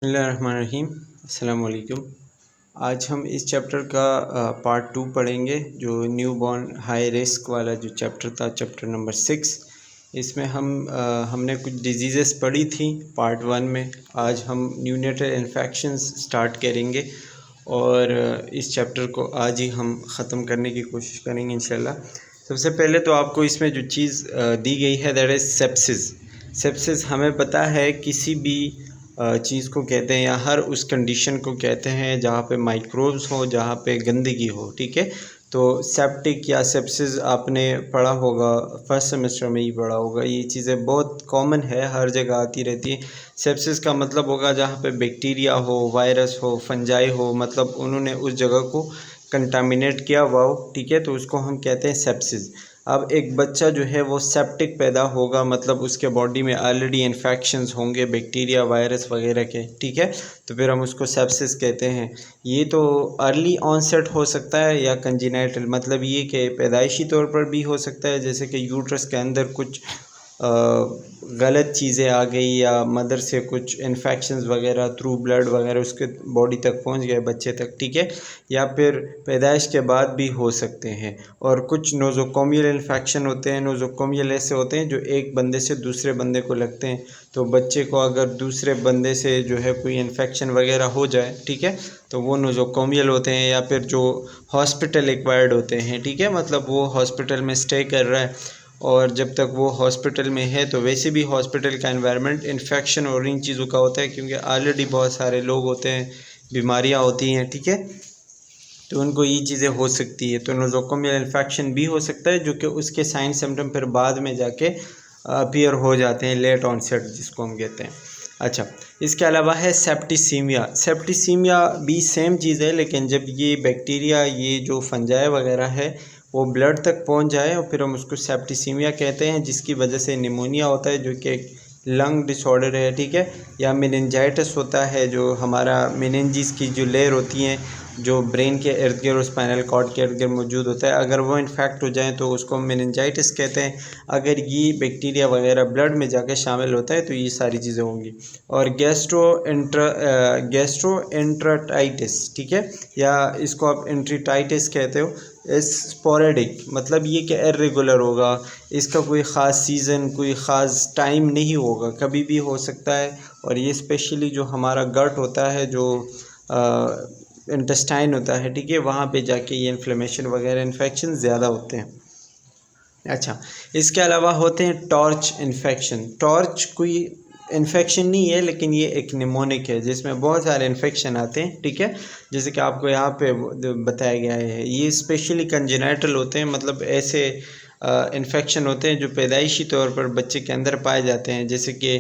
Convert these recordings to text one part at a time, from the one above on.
बिस्मिल्लाहिर्रहमानिर्रहीम। अस्सलाम वालेकुम। आज हम इस चैप्टर का पार्ट 2 पढ़ेंगे, जो न्यू बॉर्न हाई रिस्क वाला जो चैप्टर था, चैप्टर नंबर 6। इसमें हमने कुछ डिजीज़ेस पढ़ी थी पार्ट 1 में। आज हम न्यूनेटल इन्फेक्शंस स्टार्ट करेंगे और इस चैप्टर को आज ही हम ख़त्म करने की कोशिश करेंगे इंशाल्लाह। सबसे पहले तो आपको इसमें जो चीज़ दी गई है दैट इज़ सेप्सिस। सेप्सिस हमें पता है किसी भी चीज़ को कहते हैं, या हर उस कंडीशन को कहते हैं जहाँ पे माइक्रोब्स हो, जहाँ पे गंदगी हो। ठीक है, तो सेप्टिक या सेप्सिस आपने पढ़ा होगा, फर्स्ट सेमेस्टर में ही पढ़ा होगा। ये चीज़ें बहुत कॉमन है, हर जगह आती रहती है। सेप्सिस का मतलब होगा जहाँ पे बैक्टीरिया हो, वायरस हो, फंजाई हो, मतलब उन्होंने उस जगह को कंटामिनेट किया हुआ हो। ठीक है, तो उसको हम कहते हैं सेप्सिस। अब एक बच्चा जो है वो सेप्टिक पैदा होगा, मतलब उसके बॉडी में ऑलरेडी इन्फेक्शंस होंगे बैक्टीरिया वायरस वगैरह के। ठीक है, तो फिर हम उसको सेप्सिस कहते हैं। ये तो अर्ली ऑनसेट हो सकता है या कंजेनाइटल, मतलब ये कि पैदाइशी तौर पर भी हो सकता है, जैसे कि यूट्रस के अंदर कुछ गलत चीज़ें आ गई, या मदर से कुछ इन्फेक्शंस वगैरह थ्रू ब्लड वगैरह उसके बॉडी तक पहुंच गए बच्चे तक। ठीक है, या फिर पैदाइश के बाद भी हो सकते हैं। और कुछ नोज़ोकोमियल इन्फेक्शन होते हैं। नोज़ोकोमियल ऐसे होते हैं जो एक बंदे से दूसरे बंदे को लगते हैं। तो बच्चे को अगर दूसरे बंदे से जो है कोई इन्फेक्शन वगैरह हो जाए, ठीक है, तो वो नोज़ोकोमियल होते हैं। या फिर जो हॉस्पिटल एक्वायर्ड होते हैं, ठीक है, मतलब वो हॉस्पिटल में स्टे कर रहा है, और जब तक वो हॉस्पिटल में है तो वैसे भी हॉस्पिटल का एनवायरनमेंट इन्फेक्शन और इन चीज़ों का होता है, क्योंकि ऑलरेडी बहुत सारे लोग होते हैं, बीमारियां होती हैं। ठीक है, तो उनको ये चीज़ें हो सकती है। तो नोज़ोकोमियल इन्फेक्शन भी हो सकता है, जो कि उसके साइन सिम्टम फिर बाद में जाके अपीयर हो जाते हैं, लेट ऑनसेट जिसको हम कहते हैं। अच्छा, इसके अलावा है सेप्टिसीमिया। सेप्टिसीमिया भी सेम चीज़ है, लेकिन जब ये बैक्टीरिया, ये जो फंजाई वगैरह है, वो ब्लड तक पहुंच जाए और फिर हम उसको सेप्टिसीमिया कहते हैं, जिसकी वजह से निमोनिया होता है, जो कि एक लंग डिसऑर्डर है। ठीक है, या मेनिंजाइटिस होता है, जो हमारा मेनिंजिस की जो लेयर होती हैं, जो ब्रेन के इर्द गिर्द और स्पाइनल कॉर्ड के इर्द गिर्द मौजूद होता है, अगर वो इन्फेक्ट हो जाए तो उसको मेनिंजाइटिस कहते हैं। अगर ये बैक्टीरिया वगैरह ब्लड में जाकर शामिल होता है तो ये सारी चीज़ें होंगी। और गैस्ट्रोएंटराइटिस, ठीक है, या इसको आप एंट्रीटाइटिस कहते हो। स्पोरेडिक मतलब ये कि इर्रेगुलर होगा, इसका कोई ख़ास सीज़न, कोई ख़ास टाइम नहीं होगा, कभी भी हो सकता है। और ये स्पेशली जो हमारा गट होता है, जो इंटेस्टाइन होता है, ठीक है, वहाँ पे जाके ये इन्फ्लेमेशन वगैरह इन्फेक्शन ज़्यादा होते हैं। अच्छा, इसके अलावा होते हैं टॉर्च इन्फेक्शन। टॉर्च कोई इन्फेक्शन नहीं है, लेकिन ये एक निमोनिक है जिसमें बहुत सारे इन्फेक्शन आते हैं। ठीक है, जैसे कि आपको यहाँ पे बताया गया है, ये स्पेशली कंजेनाइटल होते हैं, मतलब ऐसे इन्फेक्शन होते हैं जो पैदाइशी तौर पर बच्चे के अंदर पाए जाते हैं। जैसे कि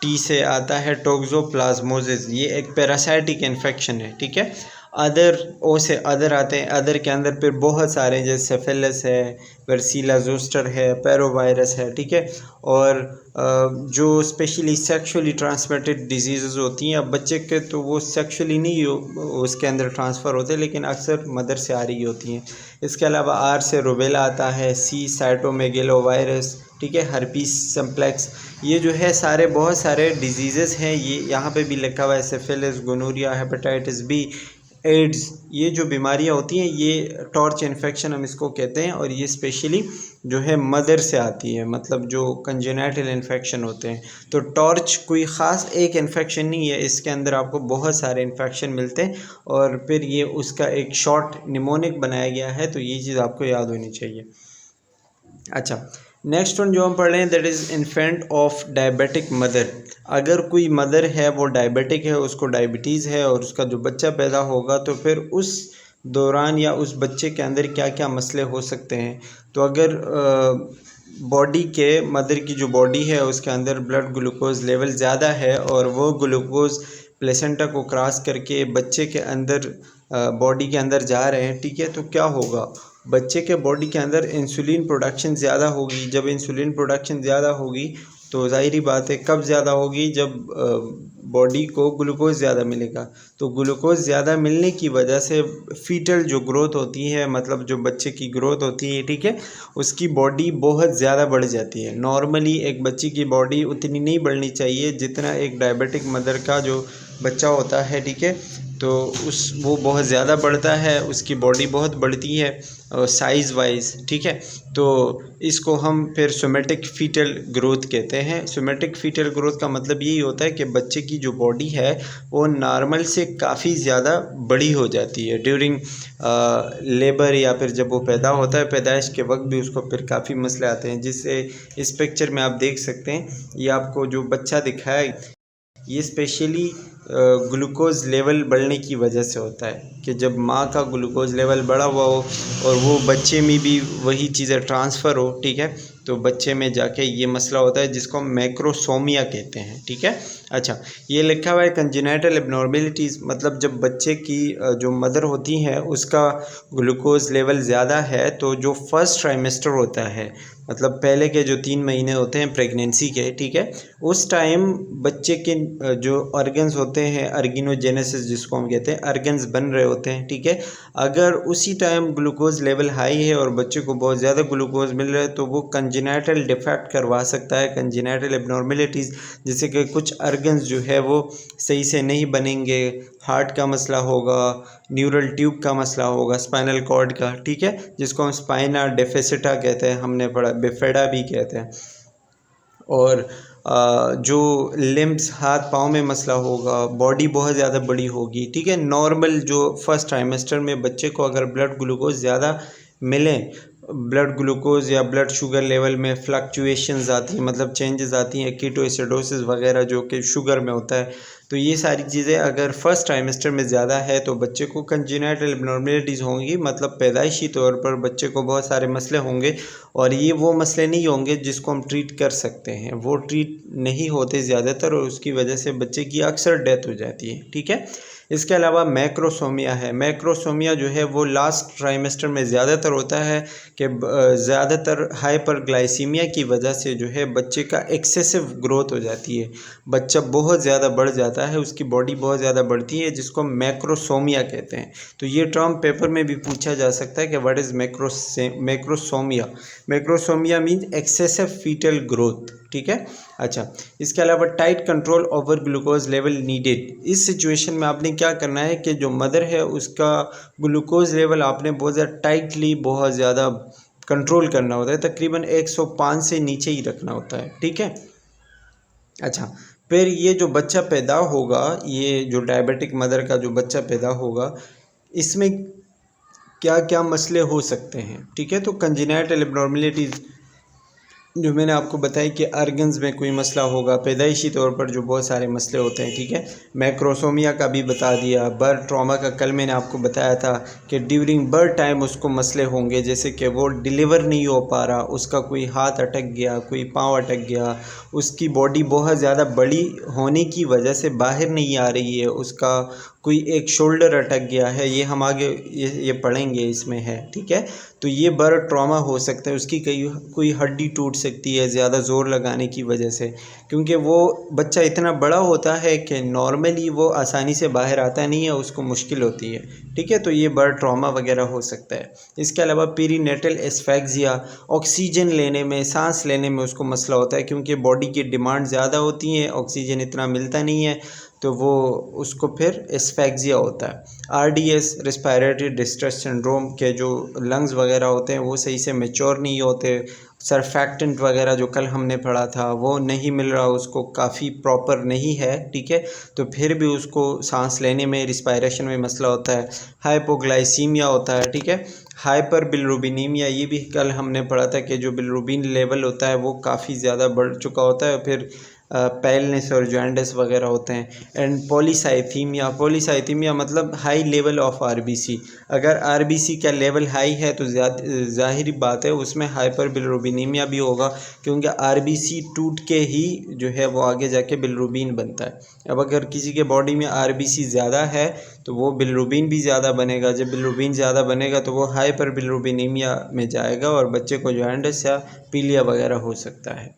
टी से आता है टोक्सोप्लाज्मोसिस, ये एक पैरासाइटिक इन्फेक्शन है। ठीक है, अदर ओ से अदर आते हैं, अदर के अंदर फिर बहुत सारे, जैसे सेफेलस है, वर्सीला जोस्टर है, पैरोवायरस है। ठीक है, और जो स्पेशली सेक्सुअली ट्रांसमिटेड डिजीज़ होती हैं, अब बच्चे के तो वो सेक्सुअली नहीं उसके अंदर ट्रांसफ़र होते, लेकिन अक्सर मदर से आ रही होती हैं। इसके अलावा आर से रुबेला आता है, सी साइटोमेगेलोवायरस, ठीक है, हर्पीस सिम्प्लेक्स, ये जो है सारे बहुत सारे डिजीज़ हैं। ये यहाँ पे भी लिखा हुआ है, syphilis, gonorrhoea, hepatitis B, AIDS, ये जो बीमारियाँ होती हैं, ये टॉर्च इन्फेक्शन हम इसको कहते हैं। और ये स्पेशली जो है मदर से आती है, मतलब जो कंजेनाइटल इन्फेक्शन होते हैं। तो टॉर्च कोई ख़ास एक इन्फेक्शन नहीं है, इसके अंदर आपको बहुत सारे इन्फेक्शन मिलते हैं, और फिर ये उसका एक शॉर्ट निमोनिक बनाया गया है। तो ये चीज़ आपको याद होनी चाहिए। अच्छा, नेक्स्ट वन जो हम पढ़ रहे हैं, that is infant of diabetic mother. अगर कोई मदर है वो डायबिटिक है, उसको डायबिटीज़ है, और उसका जो बच्चा पैदा होगा, तो फिर उस दौरान या उस बच्चे के अंदर क्या क्या मसले हो सकते हैं। तो अगर बॉडी के, मदर की जो बॉडी है उसके अंदर ब्लड ग्लूकोज लेवल ज़्यादा है, और वो ग्लूकोज प्लेसेंटा को क्रॉस करके बच्चे के अंदर, बॉडी के अंदर जा रहे हैं, ठीक है, तो क्या होगा, बच्चे के बॉडी के अंदर इंसुलिन प्रोडक्शन ज़्यादा होगी। जब इंसुलिन प्रोडक्शन ज़्यादा होगी तो ज़ाहिरी बात है, कब ज़्यादा होगी, जब बॉडी को ग्लूकोज ज़्यादा मिलेगा। तो ग्लूकोज ज़्यादा मिलने की वजह से फीटल जो ग्रोथ होती है, मतलब जो बच्चे की ग्रोथ होती है, ठीक है, उसकी बॉडी बहुत ज़्यादा बढ़ जाती है। नॉर्मली एक बच्चे की बॉडी उतनी नहीं बढ़नी चाहिए जितना एक डायबिटिक मदर का जो बच्चा होता है, ठीक है, तो वो बहुत ज़्यादा बढ़ता है, उसकी बॉडी बहुत बढ़ती है साइज़ वाइज, ठीक है। तो इसको हम फिर सोमेटिक फीटल ग्रोथ कहते हैं। सोमेटिक फीटल ग्रोथ का मतलब यही होता है कि बच्चे की जो बॉडी है वो नॉर्मल से काफ़ी ज़्यादा बड़ी हो जाती है ड्यूरिंग लेबर, या फिर जब वो पैदा होता है, पैदाइश के वक्त भी उसको फिर काफ़ी मसले आते हैं, जिससे इस पिक्चर में आप देख सकते हैं। ये आपको जो बच्चा दिखा है ये स्पेशली ग्लूकोज़ लेवल बढ़ने की वजह से होता है कि जब माँ का ग्लूकोज़ लेवल बढ़ा हुआ हो और वो बच्चे में भी वही चीज़ें ट्रांसफ़र हो, ठीक है, तो बच्चे में जाके ये मसला होता है जिसको हम मैक्रोसोमिया कहते हैं, ठीक है। अच्छा, ये लिखा हुआ है कंजेनिटल एबनॉर्मेलिटीज़, मतलब जब बच्चे की जो मदर होती हैं उसका ग्लूकोज़ लेवल ज़्यादा है, तो जो फर्स्ट ट्राइमेस्टर होता है, मतलब पहले के जो 3 महीने होते हैं प्रेगनेंसी के, ठीक है, उस टाइम बच्चे के जो ऑर्गन्स होते हैं, अर्गिनोजेनेसिस जिसको हम कहते हैं, ऑर्गन्स बन रहे होते हैं, ठीक है। अगर उसी टाइम ग्लूकोज़ लेवल हाई है और बच्चे को बहुत ज़्यादा ग्लूकोज़ मिल रहा है तो वो कंजेनिटल डिफेक्ट करवा सकता है, कंजेनिटल एबनॉर्मेलिटीज़, जैसे कि कुछ ऑर्गन्स जो है वो सही से नहीं बनेंगे, हार्ट का मसला होगा, न्यूरल ट्यूब का मसला होगा, स्पाइनल कॉर्ड का, ठीक है, जिसको हम स्पाइना डेफिसिटा कहते हैं, हमने पढ़ा, बिफेडा भी कहते हैं। और जो लिम्स, हाथ पाँव में मसला होगा, बॉडी बहुत ज़्यादा बड़ी होगी, ठीक है। नॉर्मल जो फर्स्ट ट्राइमेस्टर में बच्चे को अगर ब्लड ग्लूकोज ज़्यादा मिले, ब्लड ग्लूकोज या ब्लड शुगर लेवल में फ्लक्चुएशंस आती हैं, मतलब चेंजेस आती हैं, कीटोएसिडोसिस वगैरह जो कि शुगर में होता है, तो ये सारी चीज़ें अगर फर्स्ट ट्राइमेस्टर में ज़्यादा है तो बच्चे को कंजेनिटल एबनॉर्मेलिटीज़ होंगी, मतलब पैदाइशी तौर पर बच्चे को बहुत सारे मसले होंगे। और ये वो मसले नहीं होंगे जिसको हम ट्रीट कर सकते हैं, वो ट्रीट नहीं होते ज़्यादातर, और उसकी वजह से बच्चे की अक्सर डेथ हो जाती है, ठीक है। इसके अलावा मैक्रोसोमिया है। मैक्रोसोमिया जो है वो लास्ट ट्राइमेस्टर में ज़्यादातर होता है कि ज़्यादातर हाइपरग्लाइसीमिया की वजह से जो है बच्चे का एक्सेसिव ग्रोथ हो जाती है, बच्चा बहुत ज़्यादा बढ़ जाता है, उसकी बॉडी बहुत ज़्यादा बढ़ती है, जिसको मैक्रोसोमिया कहते हैं। तो ये टर्म पेपर में भी पूछा जा सकता है कि what is macrosomia. Macrosomia means excessive fetal growth, ठीक है। अच्छा, इसके अलावा tight control over glucose level needed. इस सिचुएशन में आपने क्या करना है कि जो मदर है उसका ग्लूकोज लेवल आपने बहुत ज़्यादा टाइटली, बहुत ज़्यादा कंट्रोल करना होता है, तकरीबन 105 से नीचे ही रखना होता है, ठीक है। अच्छा, फिर ये जो बच्चा पैदा होगा, ये जो डायबिटिक मदर का जो बच्चा पैदा होगा, इसमें क्या क्या मसले हो सकते हैं, ठीक है। तो कंजेनिटल एबनॉर्मेलिटीज़ जो मैंने आपको बताया कि ऑर्गन्स में कोई मसला होगा, पैदाइशी तौर पर जो बहुत सारे मसले होते हैं, ठीक है। मैक्रोसोमिया का भी बता दिया, बर्थ ट्रॉमा का कल मैंने आपको बताया था कि ड्यूरिंग बर्थ टाइम उसको मसले होंगे, जैसे कि वो डिलीवर नहीं हो पा रहा, उसका कोई हाथ अटक गया, कोई पाँव अटक गया, उसकी बॉडी बहुत ज़्यादा बड़ी होने की वजह से बाहर नहीं आ रही है, उसका कोई एक शोल्डर अटक गया है, ये हम आगे ये पढ़ेंगे इसमें है, ठीक है। तो ये बर्थ ट्रॉमा हो सकता है, उसकी कोई हड्डी टूट सकती है ज़्यादा ज़ोर लगाने की वजह से, क्योंकि वो बच्चा इतना बड़ा होता है कि नॉर्मली वो आसानी से बाहर आता नहीं है, उसको मुश्किल होती है, ठीक है। तो ये बर्थ ट्रॉमा वगैरह हो सकता है। इसके अलावा पेरीनेटल एस्फेक्सिया, ऑक्सीजन लेने में, सांस लेने में उसको मसला होता है, क्योंकि बॉडी की डिमांड ज़्यादा होती है, ऑक्सीजन इतना मिलता नहीं है, तो वो उसको फिर एस्फेक्सिया होता है। आरडीएस, रेस्पिरेटरी डिस्ट्रेस सिंड्रोम के जो लंग्स वगैरह होते हैं वो सही से मैच्योर नहीं होते, सरफैक्टेंट वगैरह जो कल हमने पढ़ा था वो नहीं मिल रहा, उसको काफ़ी प्रॉपर नहीं है, ठीक है, तो फिर भी उसको सांस लेने में, रिस्पायरेशन में मसला होता है। हाइपोग्लाइसीमिया होता है, ठीक है। हाइपर बिलिरुबिनीमिया, ये भी कल हमने पढ़ा था कि जो बिलिरुबिन लेवल होता है वो काफ़ी ज़्यादा बढ़ चुका होता है, फिर पैलनेस और जॉन्डिस वगैरह होते हैं। एंड पॉलीसाइथीमिया, पॉलीसाइथीमिया मतलब हाई लेवल ऑफ आरबीसी, अगर आरबीसी का लेवल हाई है तो ज़ाहिरी बात है उसमें हाइपर बिलिरुबिनीमिया भी होगा, क्योंकि आरबीसी टूट के ही जो है वो आगे जाके बिलिरुबिन बनता है। अब अगर किसी के बॉडी में आरबीसी ज़्यादा है तो वो बिलिरुबिन भी ज़्यादा बनेगा, जब बिलिरुबिन ज़्यादा बनेगा तो वो हाइपर बिलिरुबिनीमिया में जाएगा और बच्चे को जॉन्डिस या पीलिया वगैरह हो सकता है।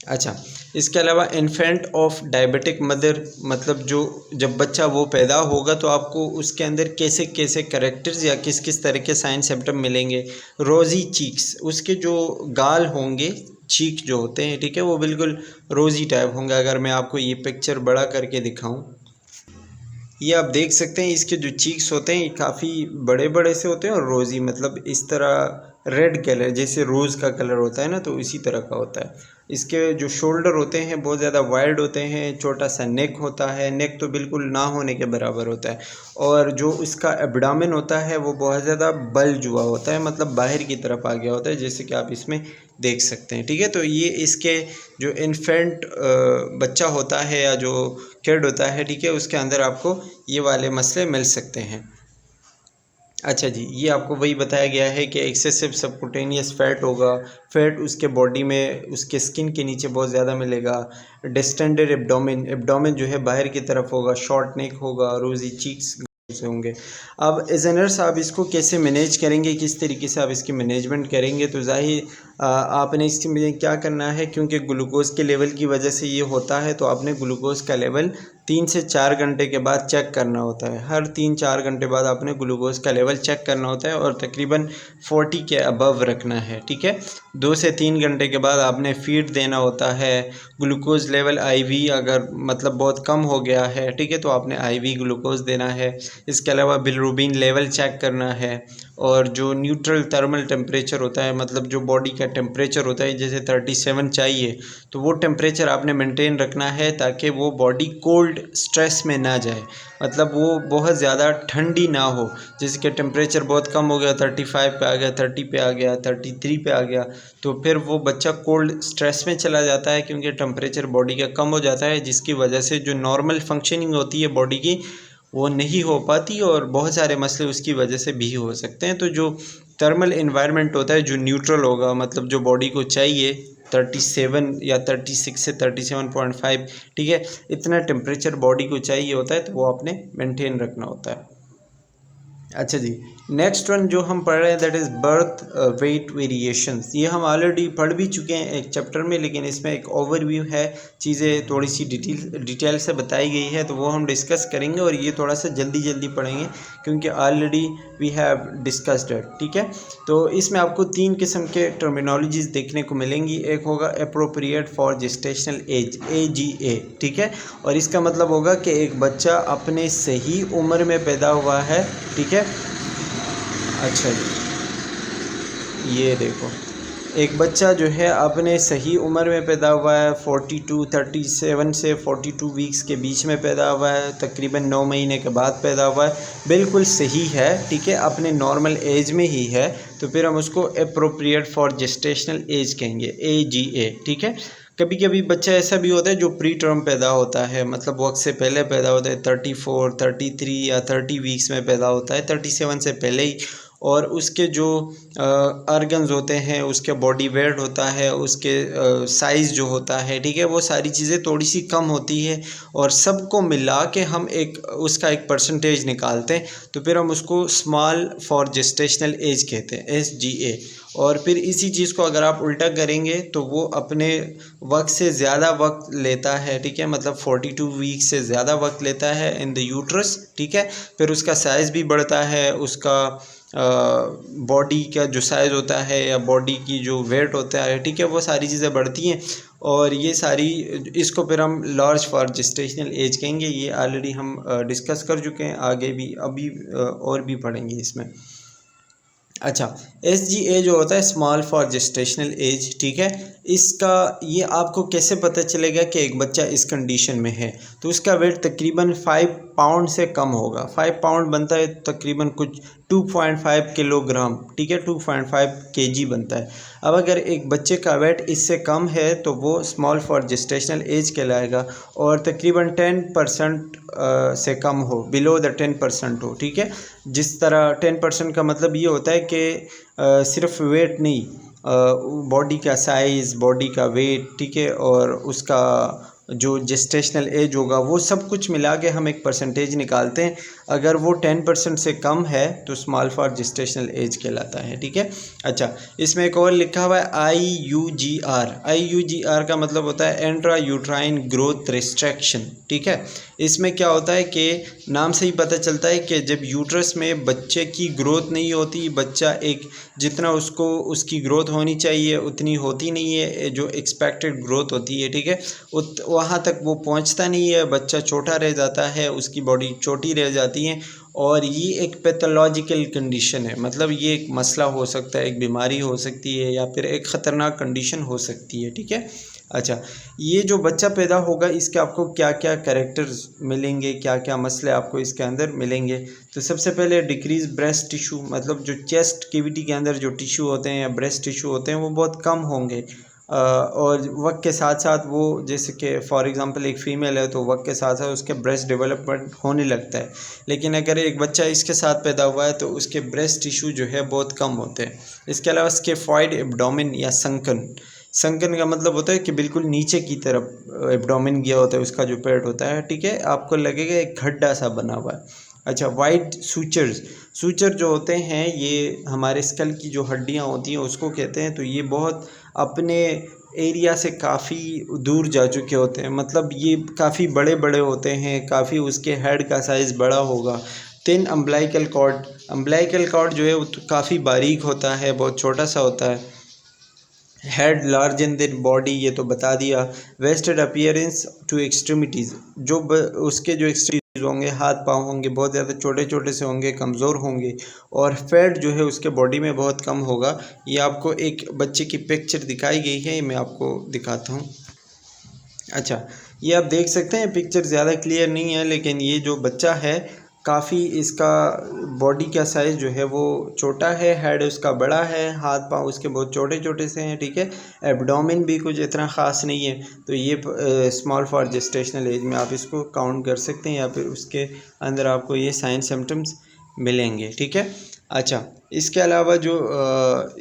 अच्छा, इसके अलावा इन्फेंट ऑफ डायबिटिक मदर, मतलब जो जब बच्चा वो पैदा होगा तो आपको उसके अंदर कैसे कैसे कैरेक्टर्स या किस किस तरह के साइन सिम्टम मिलेंगे। रोज़ी चीक्स, उसके जो गाल होंगे चीक जो होते हैं, ठीक है, वो बिल्कुल रोज़ी टाइप होंगे। अगर मैं आपको ये पिक्चर बड़ा करके दिखाऊं, ये आप देख सकते हैं इसके जो चीक्स होते हैं ये काफ़ी बड़े बड़े से होते हैं और रोज़ी मतलब इस तरह रेड कलर जैसे रोज़ का कलर होता है ना, तो इसी तरह का होता है। इसके जो शोल्डर होते हैं बहुत ज़्यादा वाइड होते हैं, छोटा सा नेक होता है, नेक तो बिल्कुल ना होने के बराबर होता है, और जो इसका एब्डामेन होता है वो बहुत ज़्यादा बल्ज हुआ होता है, मतलब बाहर की तरफ आ गया होता है, जैसे कि आप इसमें देख सकते हैं, ठीक है। तो ये इसके जो इन्फेंट बच्चा होता है या जो किड होता है, ठीक है, उसके अंदर आपको ये वाले मसले मिल सकते हैं। अच्छा जी, ये आपको वही बताया गया है कि एक्सेसिव सबकुटेनियस फैट होगा, फैट उसके बॉडी में उसके स्किन के नीचे बहुत ज़्यादा मिलेगा, डिस्टेंडेड एब्डोमेन, एब्डोमेन जो है बाहर की तरफ होगा, शॉर्ट नेक होगा, रोजी चीक्स से होंगे। अब एज ए नर्स आप इसको कैसे मैनेज करेंगे, किस तरीके से आप इसकी मैनेजमेंट करेंगे, तो जाहिर आपने इसमें क्या करना है, क्योंकि ग्लूकोज़ के लेवल की वजह से ये होता है, तो आपने ग्लूकोज़ का लेवल 3 से 4 घंटे के बाद चेक करना होता है। हर 3-4 घंटे बाद आपने ग्लूकोज़ का लेवल चेक करना होता है और तकरीबन 40 के अबव रखना है, ठीक है। 2 से 3 घंटे के बाद आपने फीड देना होता है। ग्लूकोज़ लेवल आईवी अगर मतलब बहुत कम हो गया है, ठीक है, तो आपने आईवी ग्लूकोज़ देना है। इसके अलावा बिलिरुबिन लेवल चेक करना है, और जो न्यूट्रल थर्मल टेम्परेचर होता है, मतलब जो बॉडी का टेम्परेचर होता है, जैसे 37 चाहिए तो वो टेम्परेचर आपने मेंटेन रखना है ताकि वो बॉडी कोल्ड स्ट्रेस में ना जाए, मतलब वो बहुत ज़्यादा ठंडी ना हो। जैसे कि टेम्परेचर बहुत कम हो गया, 35 पे आ गया, 30 पे आ गया, 33 पे आ गया, तो फिर वो बच्चा कोल्ड स्ट्रेस में चला जाता है, क्योंकि टेम्परेचर बॉडी का कम हो जाता है, जिसकी वजह से जो नॉर्मल फंक्शनिंग होती है बॉडी की वो नहीं हो पाती, और बहुत सारे मसले उसकी वजह से भी हो सकते हैं। तो जो थर्मल इन्वायरमेंट होता है जो न्यूट्रल होगा, मतलब जो बॉडी को चाहिए 37 या 36 से 37.5, ठीक है, इतना टेम्परेचर बॉडी को चाहिए होता है, तो वो आपने मेंटेन रखना होता है। अच्छा जी, नेक्स्ट वन जो हम पढ़ रहे हैं that is birth weight variations. ये हम ऑलरेडी पढ़ भी चुके हैं एक चैप्टर में, लेकिन इसमें एक ओवरव्यू है, चीज़ें थोड़ी सी डिटेल से बताई गई है, तो वो हम डिस्कस करेंगे, और ये थोड़ा सा जल्दी पढ़ेंगे क्योंकि already we have discussed it, ठीक है। तो इसमें आपको 3 किस्म के टर्मिनोलॉजीज़ देखने को मिलेंगी। एक होगा appropriate for gestational as, AGA, ठीक है, और इसका मतलब होगा कि एक बच्चा अपने सही उम्र में पैदा हुआ है, ठीक है। अच्छा जी, ये देखो, एक बच्चा जो है अपने सही उम्र में पैदा हुआ है, 37 से 42 वीक्स के बीच में पैदा हुआ है, तकरीबन 9 महीने के बाद पैदा हुआ है, बिल्कुल सही है, ठीक है, अपने नॉर्मल एज में ही है, तो फिर हम उसको अप्रोप्रिएट फॉर जेस्टेशनल एज कहेंगे, AGA, ठीक है। कभी कभी बच्चा ऐसा भी होता है जो प्री टर्म पैदा होता है, मतलब वक्त से पहले पैदा होता है, 34, 33 या 30 वीक्स में पैदा होता है, 37 से पहले ही, और उसके जो ऑर्गन्स होते हैं, उसके बॉडी वेट होता है, उसके साइज़ जो होता है, ठीक है, वो सारी चीज़ें थोड़ी सी कम होती है, और सबको मिला के हम एक उसका एक परसेंटेज निकालते हैं, तो फिर हम उसको स्मॉल फॉर जेस्टेशनल एज कहते हैं, SGA। और फिर इसी चीज़ को अगर आप उल्टा करेंगे तो वो अपने वक्त से ज़्यादा वक्त लेता है, ठीक है, मतलब 42 वीक से ज़्यादा वक्त लेता है इन द यूट्रस, ठीक है। फिर उसका साइज़ भी बढ़ता है, उसका बॉडी का जो साइज़ होता है या बॉडी की जो वेट होता है, ठीक है, वो सारी चीज़ें बढ़ती हैं, और ये सारी इसको फिर हम लार्ज फॉर जेस्टेशनल एज कहेंगे। ये ऑलरेडी हम डिस्कस कर चुके हैं, आगे भी अभी और भी पढ़ेंगे इसमें। अच्छा, SGA जो होता है स्मॉल फॉर जेस्टेशनल एज, ठीक है, इसका ये आपको कैसे पता चलेगा कि एक बच्चा इस कंडीशन में है, तो उसका वेट तकरीबन 5 पाउंड से कम होगा। 5 पाउंड बनता है तकरीबन कुछ 2.5 किलोग्राम, ठीक है, 2.5 kg बनता है। अब अगर एक बच्चे का वेट इससे कम है तो वो स्मॉल फॉर जेस्टेशनल एज कहलाएगा, और तकरीबन 10% से कम हो, बिलो द 10% हो, ठीक है। जिस तरह 10% का मतलब ये होता है कि सिर्फ वेट नहीं, बॉडी का साइज़, बॉडी का वेट, ठीक है, और उसका जो जेस्टेशनल एज होगा, वो सब कुछ मिला के हम एक परसेंटेज निकालते हैं। अगर वो 10% से कम है तो स्मॉल फॉर जेस्टेशनल एज कहलाता है, ठीक है। अच्छा, इसमें एक और लिखा हुआ है IUGR। IUGR का मतलब होता है इंट्रा यूट्राइन ग्रोथ रिस्ट्रिक्शन, ठीक है। इसमें क्या होता है कि नाम से ही पता चलता है कि जब यूट्रस में बच्चे की ग्रोथ नहीं होती, बच्चा एक जितना उसको उसकी ग्रोथ होनी चाहिए उतनी होती नहीं है, जो एक्सपेक्टेड ग्रोथ होती है, ठीक है, वहाँ तक वो पहुँचता नहीं है, बच्चा छोटा रह जाता है, उसकी बॉडी छोटी रह जाती है। और ये एक पैथोलॉजिकल कंडीशन है, मतलब ये एक मसला हो सकता है, एक बीमारी हो सकती है या फिर एक ख़तरनाक कंडीशन हो सकती है, ठीक है। अच्छा, ये जो बच्चा पैदा होगा इसके आपको क्या क्या कैरेक्टर्स मिलेंगे, क्या क्या मसले आपको इसके अंदर मिलेंगे। तो सबसे पहले डिक्रीज़ ब्रेस्ट टिश्यू, मतलब जो चेस्ट कैविटी के अंदर जो टिश्यू होते हैं या ब्रेस्ट टिश्यू होते हैं वो बहुत कम होंगे। और वक्त के साथ साथ वो, जैसे कि फॉर एग्ज़ाम्पल एक फ़ीमेल है तो वक्त के साथ साथ उसके ब्रेस्ट डेवलपमेंट होने लगता है, लेकिन अगर एक बच्चा इसके साथ पैदा हुआ है तो उसके ब्रेस्ट टिश्यू जो है बहुत कम होते हैं। इसके अलावा स्केफॉइड एब्डोमेन या संकन, संकन का मतलब होता है कि बिल्कुल नीचे की तरफ एब्डोमेन गया होता है उसका जो पेट होता है, ठीक है, आपको लगेगा एक खड्डा सा बना हुआ है। अच्छा, वाइट सूचर्स, सूचर जो होते हैं ये हमारे स्कल की जो हड्डियां होती हैं उसको कहते हैं। तो ये बहुत अपने एरिया से काफ़ी दूर जा चुके होते हैं, मतलब ये काफ़ी बड़े बड़े होते हैं, काफ़ी उसके हेड का साइज़ बड़ा होगा। Thin umbilical cord, umbilical cord जो है वो काफ़ी बारीक होता है, बहुत छोटा सा होता है। Head large in than body, ये तो बता दिया। वेस्टेड अपीयरेंस टू एक्सट्रीमिटीज़, जो उसके जो एक्सट्रीमिटीज़ होंगे, हाथ पाँव होंगे बहुत ज़्यादा छोटे छोटे से होंगे, कमज़ोर होंगे, और फैट जो है उसके बॉडी में बहुत कम होगा। ये आपको एक बच्चे की पिक्चर दिखाई गई है, मैं आपको दिखाता हूँ। अच्छा, ये आप देख सकते हैं, पिक्चर ज़्यादा क्लियर नहीं है, लेकिन ये जो बच्चा है काफ़ी इसका बॉडी का साइज़ जो है वो छोटा है, हेड उसका बड़ा है, हाथ पाँव उसके बहुत छोटे छोटे से हैं, ठीक है। एब्डोमेन भी कुछ इतना ख़ास नहीं है। तो ये स्मॉल फॉर जेस्टेशनल एज में आप इसको काउंट कर सकते हैं, या फिर उसके अंदर आपको ये साइन सिम्टम्स मिलेंगे, ठीक है। अच्छा, इसके अलावा जो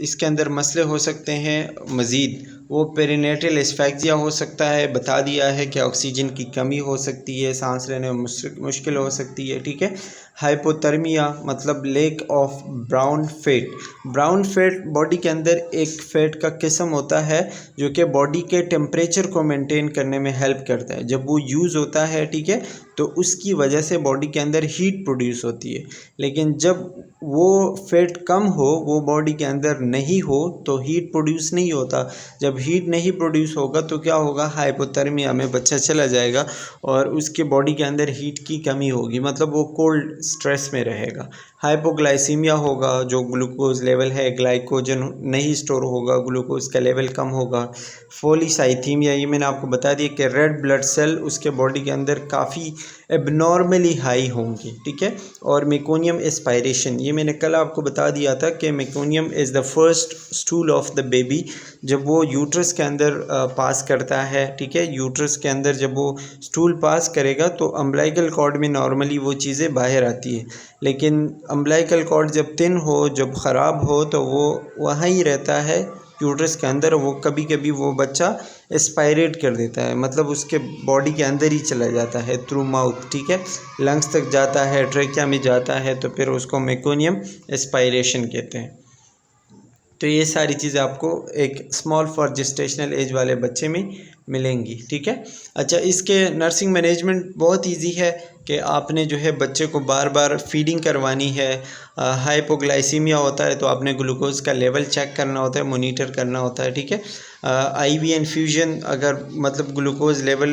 इसके अंदर मसले हो सकते हैं मज़ीद, वो पेरिनेटल एस्फेक्सिया हो सकता है, बता दिया है कि ऑक्सीजन की कमी हो सकती है, सांस लेने में मुश्किल हो सकती है, ठीक है। हाइपोथर्मिया मतलब lake of brown fat, brown fat body के अंदर एक फैट का किस्म होता है जो कि बॉडी के टेम्परेचर को मेंटेन करने में हेल्प करता है। जब वो यूज़ होता है, ठीक है, तो उसकी वजह से बॉडी के अंदर हीट प्रोड्यूस होती है। लेकिन जब वो फैट कम हो, वो बॉडी के अंदर नहीं हो, तो हीट प्रोड्यूस नहीं होता। जब हीट नहीं प्रोड्यूस होगा तो क्या होगा, हाइपोथर्मिया में बच्चा चला जाएगा और उसके बॉडी के अंदर हीट की कमी होगी, मतलब वो कोल्ड स्ट्रेस में रहेगा। हाइपोग्लाइसीमिया होगा, जो ग्लूकोज लेवल है, ग्लाइकोजन नहीं स्टोर होगा, ग्लूकोज का लेवल कम होगा। पॉलीसाइथीमिया, ये मैंने आपको बता दिया कि रेड ब्लड सेल उसके बॉडी के अंदर काफ़ी एबनॉर्मली हाई होंगे, ठीक है। और मेकोनियम एस्पायरेशन, ये मैंने कल आपको बता दिया था कि meconium is the first stool of the baby. जब वो यूट्रस के अंदर पास करता है, ठीक है, यूट्रस के अंदर जब वो स्टूल पास करेगा तो अम्बिलिकल कॉर्ड में नॉर्मली वो चीज़ें बाहर आती है, लेकिन अम्बिलिकल कॉर्ड जब थिन हो, जब ख़राब हो, तो वो वहाँ ही रहता है यूट्रस के अंदर। वो कभी कभी वो बच्चा एस्पायरेट कर देता है, मतलब उसके बॉडी के अंदर ही चला जाता है थ्रू माउथ, ठीक है, लंग्स तक जाता है, ट्रेकिया में जाता है, तो फिर उसको मेकोनियम एस्पायरेशन कहते हैं। तो ये सारी चीज़ें आपको एक स्मॉल फॉर जेस्टेशनल एज वाले बच्चे में मिलेंगी, ठीक है। अच्छा, इसके नर्सिंग मैनेजमेंट बहुत इजी है कि आपने जो है बच्चे को बार बार फीडिंग करवानी है। हाइपोग्लाइसीमिया होता है तो आपने ग्लूकोज का लेवल चेक करना होता है, मोनीटर करना होता है, ठीक है। IV इन्फ्यूजन, अगर मतलब ग्लूकोज लेवल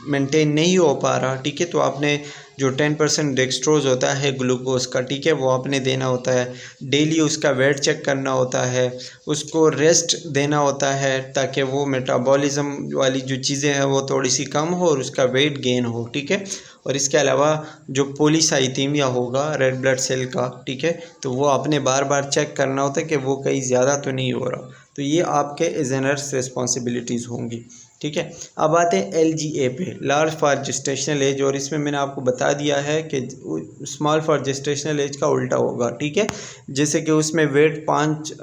मेंटेन नहीं हो पा रहा, ठीक है, तो आपने जो 10% डेक्सट्रोज होता है ग्लूकोज का, ठीक है, वो आपने देना होता है। डेली उसका वेट चेक करना होता है, उसको रेस्ट देना होता है ताकि वो मेटाबॉलिज्म वाली जो चीज़ें हैं वो थोड़ी सी कम हो और उसका वेट गेन हो, ठीक है। और इसके अलावा जो पॉलीसाइथीमिया होगा रेड ब्लड सेल का, ठीक है, तो वो आपने बार बार चेक करना होता है कि वो कहीं ज़्यादा तो नहीं हो रहा। तो ये आपके एज ए नर्स रिस्पॉन्सिबिलिटीज़ होंगी, ठीक है। अब आते हैं LGA पे, लार्ज फॉर जेस्टेशनल एज, और इसमें मैंने आपको बता दिया है कि स्मॉल फॉर जेस्टेशनल एज का उल्टा होगा, ठीक है। जैसे कि उसमें वेट 5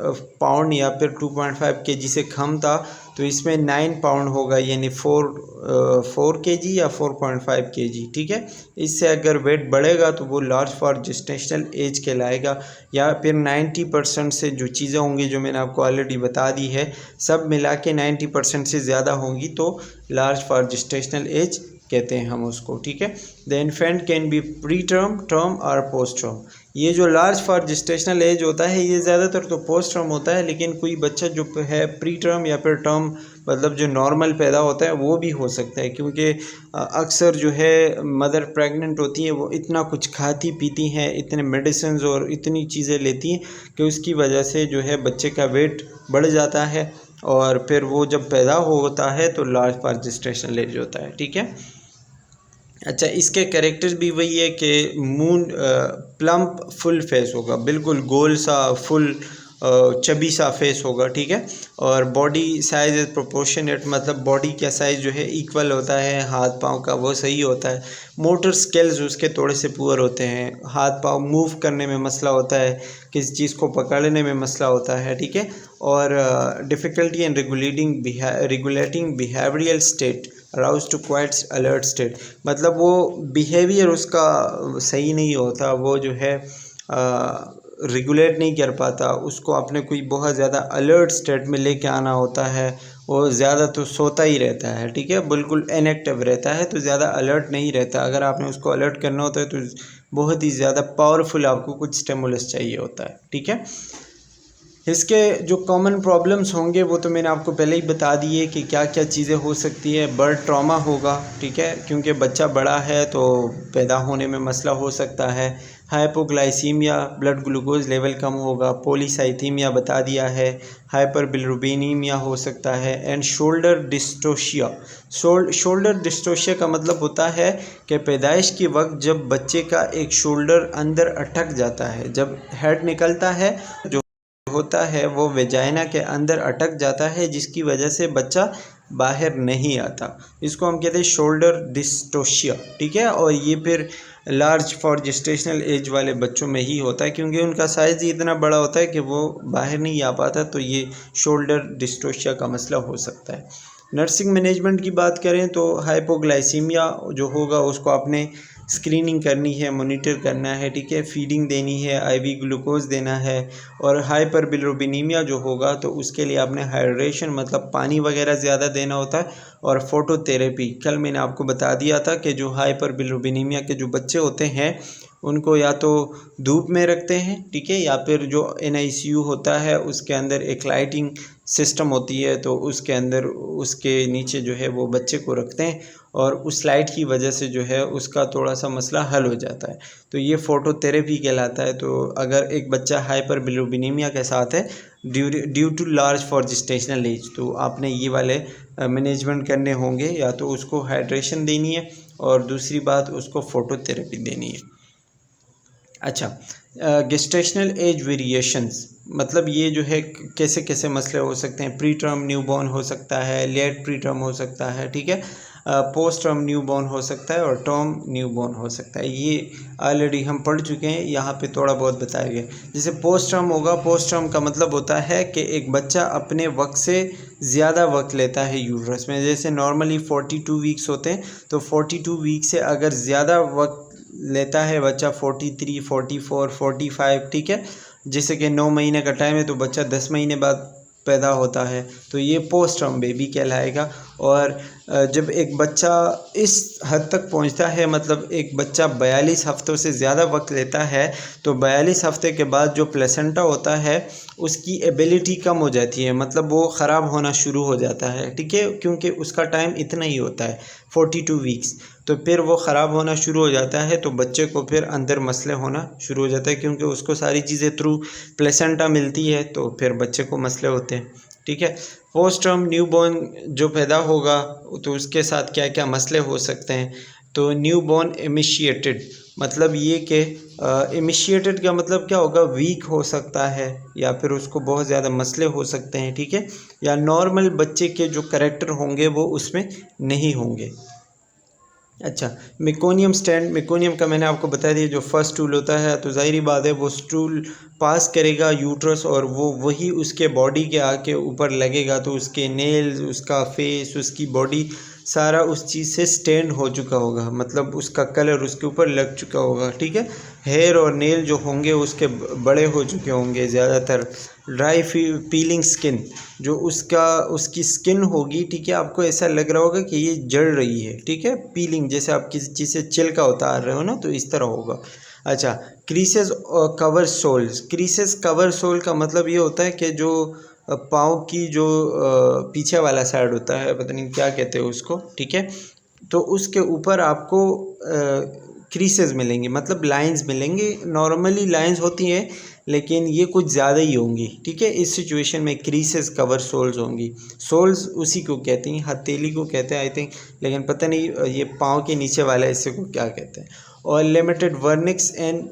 पाउंड या फिर 2.5 kg से कम था, तो इसमें 9 पाउंड होगा, यानी 4 केजी या 4.5 केजी, ठीक है। इससे अगर वेट बढ़ेगा तो वो लार्ज फॉर जेस्टेशनल एज कहलाएगा। या फिर 90% से जो चीज़ें होंगी जो मैंने आपको ऑलरेडी बता दी है, सब मिला के 90% से ज़्यादा होंगी तो लार्ज फॉर जेस्टेशनल एज कहते हैं हम उसको, ठीक है। The infant can be pre term, term और पोस्ट टर्म। ये जो लार्ज फॉर जेस्टेशनल एज होता है ये ज़्यादातर तो पोस्ट टर्म होता है, लेकिन कोई बच्चा जो है प्री टर्म या फिर टर्म मतलब जो नॉर्मल पैदा होता है वो भी हो सकता है, क्योंकि अक्सर जो है मदर प्रेग्नेंट होती हैं वो इतना कुछ खाती पीती हैं, इतने मेडिसिन और इतनी चीज़ें लेती हैं कि उसकी वजह से जो है बच्चे का वेट बढ़ जाता है और फिर वो जब पैदा होता है तो लार्ज फॉर जेस्टेशनल एज होता है, ठीक है। अच्छा, इसके कैरेक्टर्स भी वही है कि प्लम्प फुल फेस होगा, बिल्कुल गोल सा फुल चबी सा फेस होगा, ठीक है। और बॉडी साइज इज प्रोपोर्शनेट, मतलब बॉडी का साइज़ जो है इक्वल होता है, हाथ पाँव का वो सही होता है। मोटर स्किल्स उसके थोड़े से पुअर होते हैं, हाथ पाँव मूव करने में मसला होता है, किसी चीज़ को पकड़ने में मसला होता है, ठीक है। और difficulty in regulating behavioural state, arouse to quiet alert state, मतलब वो बिहेवियर उसका सही नहीं होता, वो जो है रेगुलेट नहीं कर पाता, उसको अपने कोई बहुत ज़्यादा अलर्ट स्टेट में लेके आना होता है। वो ज़्यादा तो सोता ही रहता है, ठीक है, बिल्कुल इनएक्टिव रहता है, तो ज़्यादा अलर्ट नहीं रहता। अगर आपने उसको अलर्ट करना होता है तो बहुत ही ज़्यादा पावरफुल आपको कुछ स्टिमुलस चाहिए होता है, ठीक है। इसके जो कॉमन प्रॉब्लम्स होंगे वो तो मैंने आपको पहले ही बता दिए कि क्या क्या चीज़ें हो सकती है। बर्थ ट्रॉमा होगा, ठीक है, क्योंकि बच्चा बड़ा है तो पैदा होने में मसला हो सकता है। हाइपोग्लाइसीमिया, ब्लड ग्लूकोज लेवल कम होगा। पॉलीसाइथीमिया बता दिया है। हाइपरबिलिरुबिनीमिया हो सकता है। And shoulder dystocia. Shoulder dystocia का मतलब होता है कि पैदाइश के वक्त जब बच्चे का एक शोल्डर अंदर अटक जाता है, जब हेड निकलता है जो होता है वो वेजाइना के अंदर अटक जाता है, जिसकी वजह से बच्चा बाहर नहीं आता। इसको हम कहते हैं शोल्डर डिस्टोशिया, ठीक है। और ये फिर लार्ज फॉर जेस्टेशनल एज वाले बच्चों में ही होता है, क्योंकि उनका साइज़ ही इतना बड़ा होता है कि वो बाहर नहीं आ पाता, तो ये शोल्डर डिस्टोशिया का मसला हो सकता है। नर्सिंग मैनेजमेंट की बात करें तो हाइपोग्लाइसीमिया जो होगा उसको आपने स्क्रीनिंग करनी है, मॉनिटर करना है, ठीक है, फीडिंग देनी है, आईवी ग्लूकोज देना है। और हाइपरबिलिरुबिनीमिया जो होगा तो उसके लिए आपने हाइड्रेशन मतलब पानी वगैरह ज़्यादा देना होता है। और फोटोथेरेपी, कल मैंने आपको बता दिया था कि जो हाइपरबिलिरुबिनीमिया के जो बच्चे होते हैं उनको या तो धूप में रखते हैं, ठीक है, या फिर जो NICU होता है उसके अंदर एक लाइटिंग सिस्टम होती है, तो उसके अंदर उसके नीचे जो है वो बच्चे को रखते हैं और उस लाइट की वजह से जो है उसका थोड़ा सा मसला हल हो जाता है, तो ये फ़ोटोथेरेपी कहलाता है। तो अगर एक बच्चा हाइपरबिलिरुबिनीमिया के साथ है due to large for gestational age, तो आपने ये वाले मैनेजमेंट करने होंगे, या तो उसको हाइड्रेशन देनी है और दूसरी बात उसको फ़ोटोथेरेपी देनी है। अच्छा, गेस्टेशनल एज वेरिएशंस, मतलब ये जो है कैसे कैसे मसले हो सकते हैं। प्री टर्म न्यूबॉर्न हो सकता है, लेट प्री टर्म हो सकता है, ठीक है, पोस्ट टर्म न्यूबॉर्न हो सकता है और टर्म न्यूबॉर्न हो सकता है। ये ऑलरेडी हम पढ़ चुके हैं, यहाँ पे थोड़ा बहुत बताया गया। जैसे पोस्ट टर्म होगा, पोस्ट टर्म का मतलब होता है कि एक बच्चा अपने वक्त से ज़्यादा वक्त लेता है यूट्रस में। जैसे नॉर्मली 42 वीक्स होते हैं, तो 42 वीक से अगर ज़्यादा वक्त लेता है बच्चा, 43, 44, 45, ठीक है, जैसे कि 9 महीने का टाइम है तो बच्चा 10 महीने बाद पैदा होता है, तो ये पोस्ट टर्म बेबी कहलाएगा। और जब एक बच्चा इस हद तक पहुंचता है, मतलब एक बच्चा 42 हफ्तों से ज़्यादा वक्त लेता है, तो 42 हफ्ते के बाद जो प्लेसेंटा होता है उसकी एबिलिटी कम हो जाती है, मतलब वो ख़राब होना शुरू हो जाता है, ठीक है, क्योंकि उसका टाइम इतना ही होता है 42 वीक्स, तो फिर वो ख़राब होना शुरू हो जाता है, तो बच्चे को फिर अंदर मसले होना शुरू हो जाता है, क्योंकि उसको सारी चीज़ें थ्रू प्लेसेंटा मिलती है, तो फिर बच्चे को मसले होते हैं, ठीक है। पोस्ट टर्म न्यूबॉर्न जो पैदा होगा तो उसके साथ क्या क्या मसले हो सकते हैं। तो न्यूबॉर्न इमिशिएटेड, मतलब ये कि इमिशिएटेड का मतलब क्या होगा, वीक हो सकता है या फिर उसको बहुत ज़्यादा मसले हो सकते हैं, ठीक है, या नॉर्मल बच्चे के जो करैक्टर होंगे वो उसमें नहीं होंगे। अच्छा, मेकोनियम स्टैंड, मेकोनियम का मैंने आपको बता दिया जो फर्स्ट टूल होता है, तो ज़ाहिर बात है वो स्टूल पास करेगा यूट्रस और वो वही उसके बॉडी के आके ऊपर लगेगा, तो उसके नेल्स, उसका फेस, उसकी बॉडी सारा उस चीज़ से स्टेन हो चुका होगा, मतलब उसका कलर उसके ऊपर लग चुका होगा, ठीक है। हेयर और नेल जो होंगे उसके बड़े हो चुके होंगे ज़्यादातर। ड्राई पीलिंग स्किन, जो उसकी स्किन होगी, ठीक है, आपको ऐसा लग रहा होगा कि ये जल रही है, ठीक है, पीलिंग, जैसे आप किसी चीज़ से छिलका उतार रहे हो ना, तो इस तरह होगा। अच्छा, creases cover souls, creases cover soul का मतलब ये होता है कि जो पाँव की जो पीछे वाला साइड होता है, पता नहीं क्या कहते हैं उसको, ठीक है, तो उसके ऊपर आपको क्रीसेस मिलेंगे, मतलब लाइंस मिलेंगे। नॉर्मली लाइंस होती हैं लेकिन ये कुछ ज़्यादा ही होंगी, ठीक है। इस सिचुएशन में क्रीसेस कवर सोल्स होंगी। सोल्स उसी को कहते हैं, हथेली को कहते हैं आई थिंक, लेकिन पता नहीं ये पाँव के नीचे वाला हिस्से को क्या कहते हैं। और लिमिटेड वर्निक्स एंड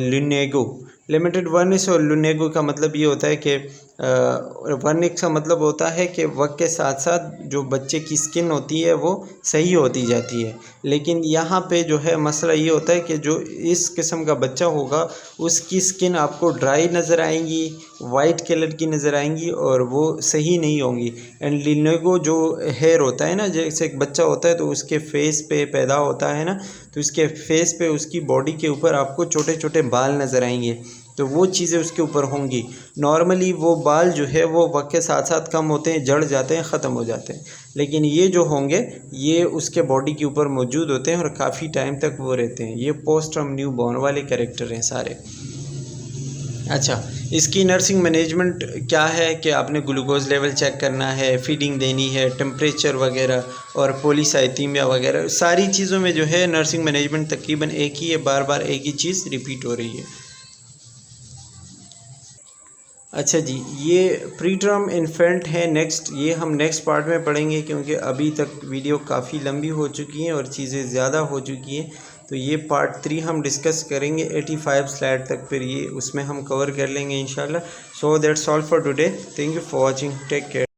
लुनेगो, लिमिटेड वर्निक्स और लुनेगो का मतलब ये होता है कि वर्निक्स का मतलब होता है कि वक्त के साथ साथ जो बच्चे की स्किन होती है वो सही होती जाती है, लेकिन यहाँ पे जो है मसला ये होता है कि जो इस किस्म का बच्चा होगा उसकी स्किन आपको ड्राई नज़र आएंगी, वाइट कलर की नज़र आएंगी और वो सही नहीं होंगी। एंड लिनेगो जो हेयर होता है ना, जैसे एक बच्चा होता है तो उसके फेस पे पैदा होता है ना, तो उसके फेस पे उसकी बॉडी के ऊपर आपको छोटे छोटे बाल नज़र आएंगे, तो वो चीज़ें उसके ऊपर होंगी। नॉर्मली वो बाल जो है वो वक्त के साथ साथ कम होते हैं, जड़ जाते हैं, ख़त्म हो जाते हैं, लेकिन ये जो होंगे ये उसके बॉडी के ऊपर मौजूद होते हैं और काफ़ी टाइम तक वो रहते हैं। ये पोस्ट ट्रम न्यू बॉर्न वाले कैरेक्टर हैं सारे। अच्छा, इसकी नर्सिंग मैनेजमेंट क्या है कि आपने ग्लूकोज लेवल चेक करना है, फीडिंग देनी है, टेम्परेचर वगैरह और पॉलीसाइथीमिया वगैरह सारी चीज़ों में जो है नर्सिंग मैनेजमेंट तकरीबन एक ही है, बार बार एक ही चीज़ रिपीट हो रही है। अच्छा जी, ये प्री टर्म इन्फेंट है नेक्स्ट, ये हम नेक्स्ट पार्ट में पढ़ेंगे क्योंकि अभी तक वीडियो काफ़ी लंबी हो चुकी हैं और चीज़ें ज़्यादा हो चुकी हैं, तो ये पार्ट 3 हम डिस्कस करेंगे 85 स्लाइड तक, फिर ये उसमें हम कवर कर लेंगे इंशाल्लाह। So that's all for today, thank you for watching, take care.